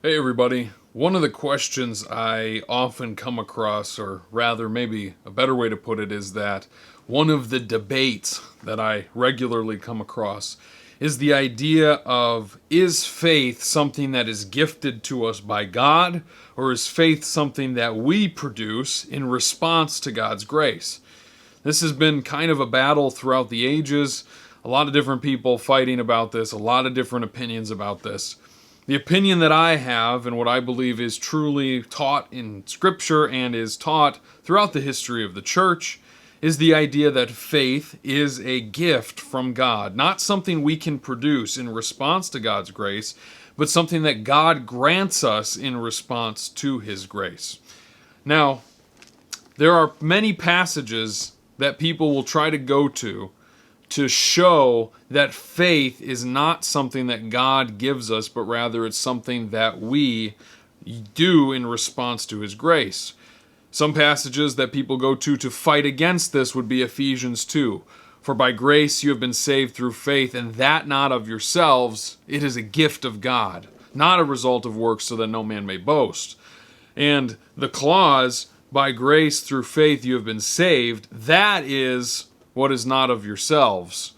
Hey everybody. One of the questions I often come across, or rather maybe a better way to put it, is that one of the debates that I regularly come across is the idea of, is faith something that is gifted to us by God, or is faith something that we produce in response to God's grace? This has been kind of a battle throughout the ages, a lot of different people fighting about this, a lot of different opinions about this. The opinion that I have, and what I believe is truly taught in Scripture and is taught throughout the history of the church, is the idea that faith is a gift from God. Not something we can produce in response to God's grace, but something that God grants us in response to His grace. Now, there are many passages that people will try to go to show that faith is not something that God gives us, but rather it's something that we do in response to His grace. Some passages that people go to fight against this would be Ephesians 2. For by grace you have been saved through faith, and that not of yourselves, it is a gift of God, not a result of works, so that no man may boast. And the clause, by grace through faith you have been saved, that is what is not of yourselves,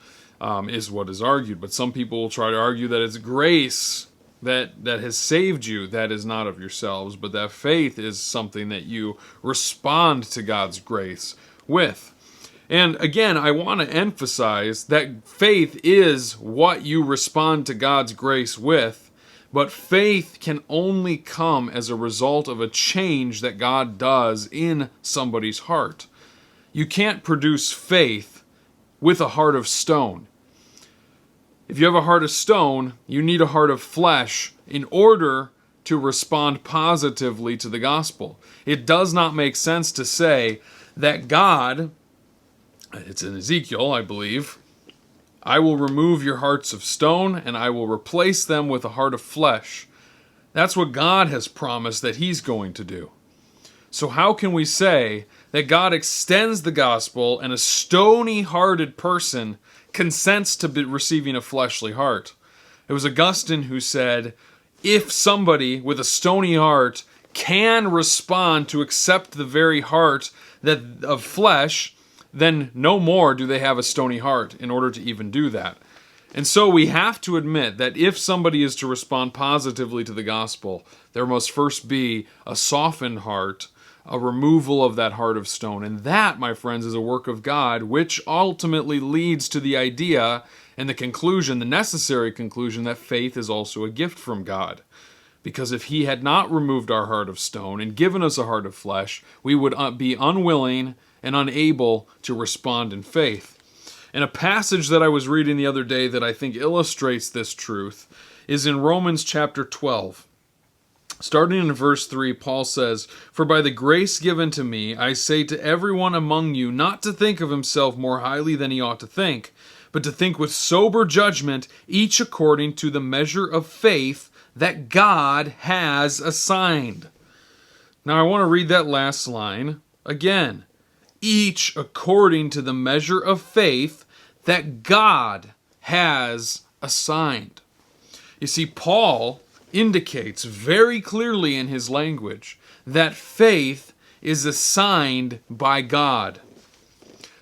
is what is argued. But some people will try to argue that it's grace that has saved you, that is not of yourselves, but that faith is something that you respond to God's grace with. And again, I want to emphasize that faith is what you respond to God's grace with, but faith can only come as a result of a change that God does in somebody's heart. You can't produce faith with a heart of stone. If you have a heart of stone, you need a heart of flesh in order to respond positively to the gospel. It does not make sense to say that God, it's in Ezekiel, I believe, I will remove your hearts of stone and I will replace them with a heart of flesh. That's what God has promised that He's going to do. So how can we say that God extends the gospel and a stony-hearted person consents to be receiving a fleshly heart? It was Augustine who said, if somebody with a stony heart can respond to accept the very heart that of flesh, then no more do they have a stony heart in order to even do that. And so we have to admit that if somebody is to respond positively to the gospel, there must first be a softened heart, a removal of that heart of stone. And that, my friends, is a work of God, which ultimately leads to the idea and the conclusion, the necessary conclusion, that faith is also a gift from God. Because if He had not removed our heart of stone and given us a heart of flesh, we would be unwilling and unable to respond in faith. And a passage that I was reading the other day that I think illustrates this truth is in Romans chapter 12. Starting in verse 3, Paul says, For by the grace given to me, I say to everyone among you not to think of himself more highly than he ought to think, but to think with sober judgment, each according to the measure of faith that God has assigned. Now I want to read that last line again. Each according to the measure of faith that God has assigned. You see, Paul indicates very clearly in his language that faith is assigned by God.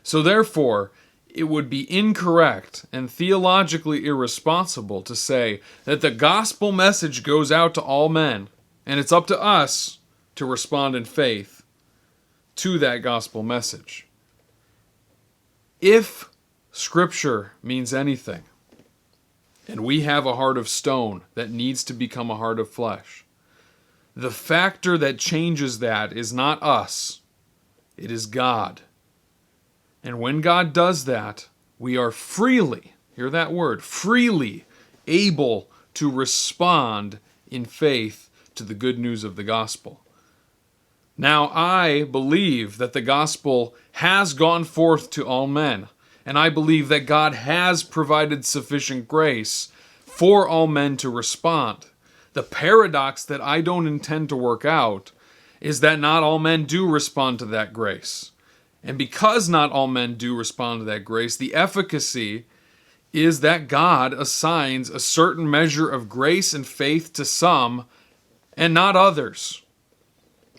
So therefore, it would be incorrect and theologically irresponsible to say that the gospel message goes out to all men, and it's up to us to respond in faith to that gospel message. If Scripture means anything, and we have a heart of stone that needs to become a heart of flesh, the factor that changes that is not us, it is God. And when God does that, we are freely, hear that word, freely able to respond in faith to the good news of the gospel. Now, I believe that the gospel has gone forth to all men, and I believe that God has provided sufficient grace for all men to respond. The paradox that I don't intend to work out is that not all men do respond to that grace. And because not all men do respond to that grace, the efficacy is that God assigns a certain measure of grace and faith to some and not others.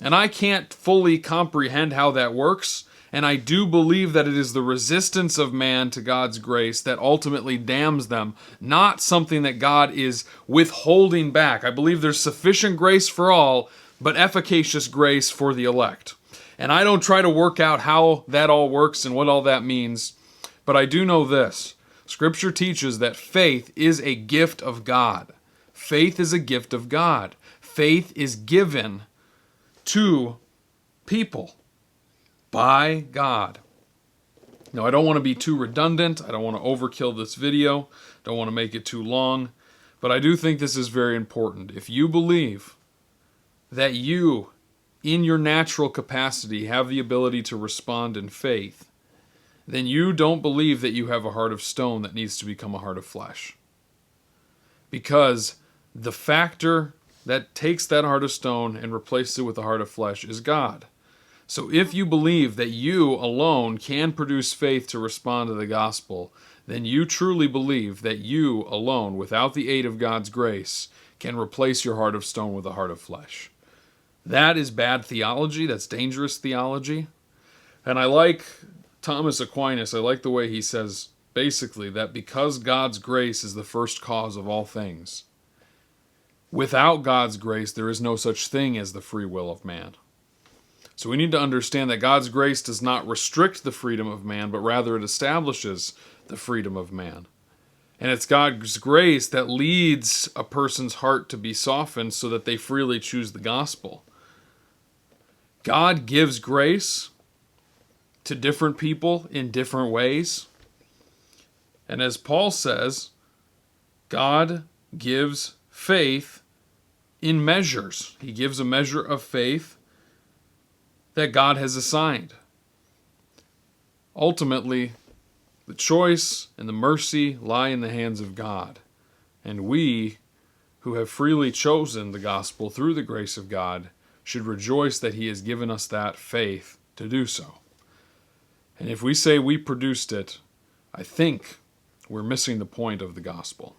And I can't fully comprehend how that works, and I do believe that it is the resistance of man to God's grace that ultimately damns them, not something that God is withholding back. I believe there's sufficient grace for all, but efficacious grace for the elect. And I don't try to work out how that all works and what all that means, but I do know this. Scripture teaches that faith is a gift of God. Faith is a gift of God. Faith is given to people by God. Now, I don't want to be too redundant. I don't want to overkill this video. Don't want to make it too long. But I do think this is very important. If you believe that you, in your natural capacity, have the ability to respond in faith, then you don't believe that you have a heart of stone that needs to become a heart of flesh. Because the factor that takes that heart of stone and replaces it with a heart of flesh is God. So if you believe that you alone can produce faith to respond to the gospel, then you truly believe that you alone, without the aid of God's grace, can replace your heart of stone with a heart of flesh. That is bad theology. That's dangerous theology. And I like Thomas Aquinas. I like the way he says, basically, that because God's grace is the first cause of all things, without God's grace, there is no such thing as the free will of man. So we need to understand that God's grace does not restrict the freedom of man, but rather it establishes the freedom of man. And it's God's grace that leads a person's heart to be softened so that they freely choose the gospel. God gives grace to different people in different ways. And as Paul says, God gives faith in measures. He gives a measure of faith that God has assigned. Ultimately, the choice and the mercy lie in the hands of God. And we, who have freely chosen the gospel through the grace of God, should rejoice that He has given us that faith to do so. And if we say we produced it, I think we're missing the point of the gospel.